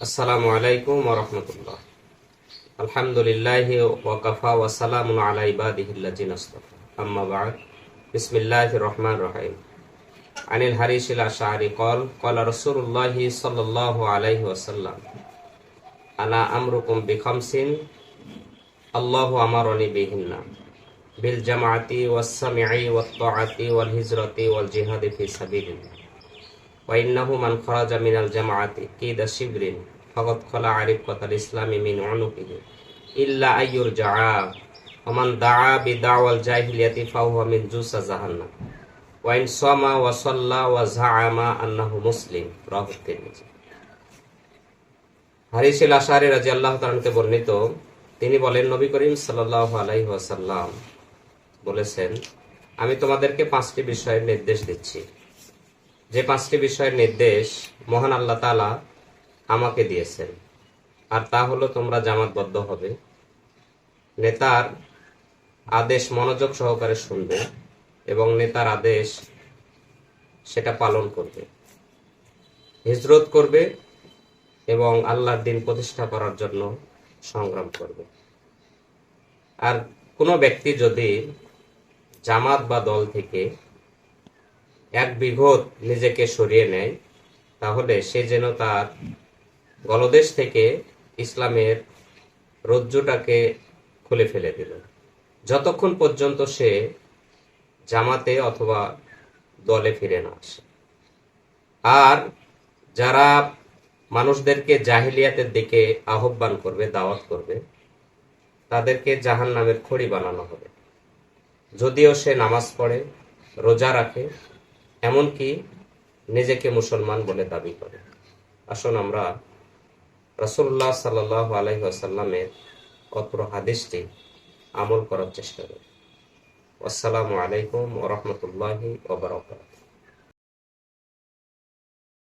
আসসালামু আলাইকুম ওয়া রাহমাতুল্লাহ। আলহামদুলিল্লাহি ওয়া কাফা ওয়া সালামুন আলা ইবাদিহিল্লাযিনা ইসতাফা। আম্মা বা'দ। বিসমিল্লাহির রহমানির রহিম। আনিল হারিসিল আশআরি ক্বালা রাসূলুল্লাহি সাল্লাল্লাহু আলাইহি ওয়াসাল্লাম, আনা আমরুকুম বিখামসিন আল্লাহু আমারানি বিহিন্না বিল জামাআতি ওয়াস সামঈ ওয়াত তাআতি ওয়াল হিজরাতি ওয়াল জিহাদি ফি সাবিলিল্লাহ। ওয়াইন্নাহু মান খরাজা মিনাল জামাআতি কিদা শিবরিন ফাকাদ খালা আরিফাতাল ইসলামি মিন উনুকিহি ইল্লা আইয়ুরজাআ ওয়া মান দাআ বিদাওয়াল জাহিলিয়াতি ফাহুয়া মিন জুসা জাহান্নাম ওয়া ইন সামা ওয়া সাল্লা ওয়া যাআমা আন্নাহু মুসলিম। রাওয়াহু তিরমিজি। হারিস আল-আশআরি রাদিয়াল্লাহু তাআলা থেকে বর্ণিত, তিনি বলেন, নবী করিম সাল্লাল্লাহু আলাইহি ওয়াসাল্লাম বলেছেন, আমি তোমাদেরকে 5টি বিষয়ের নির্দেশ দিচ্ছি। যে 5টি বিষয়ের নির্দেশ মহান আল্লাহ তাআলা আমাকে দিয়েছেন, আর তা হলো তোমরা জামাতবদ্ধ হবে, নেতার আদেশ মনোযোগ সহকারে শুনবে এবং নেতার আদেশ সেটা পালন করবে, হিজরত করবে এবং আল্লাহর দ্বীন প্রতিষ্ঠা করার জন্য সংগ্রাম করবে। আর কোনো ব্যক্তি যদি জামাত বা দল থেকে এক বিঘত নিজেকে সরিয়ে নেয়, তাহলে সে যেন তার গলদেশ থেকে ইসলামের রজ্জুটাকে খুলে ফেলে দিল, যতক্ষণ পর্যন্ত সে জামাতে অথবা দলে ফিরে না আসে। আর যারা মানুষদেরকে জাহিলিয়াতের দিকে আহ্বান করবে, দাওয়াত করবে, তাদেরকে জাহান্নামের খড়ি বানানো হবে, যদিও সে নামাজ পড়ে, রোজা রাখে, এমনকি নিজেকে মুসলমান বলে দাবি করে। আসুন আমরা রাসূলুল্লাহ সাল্লাল্লাহু আলাইহি ওয়াসাল্লামের অত্র হাদিসটি আমল করার চেষ্টা করি। আসসালামু আলাইকুম ওয়া রাহমাতুল্লাহি ওয়া বারাকাতুহু।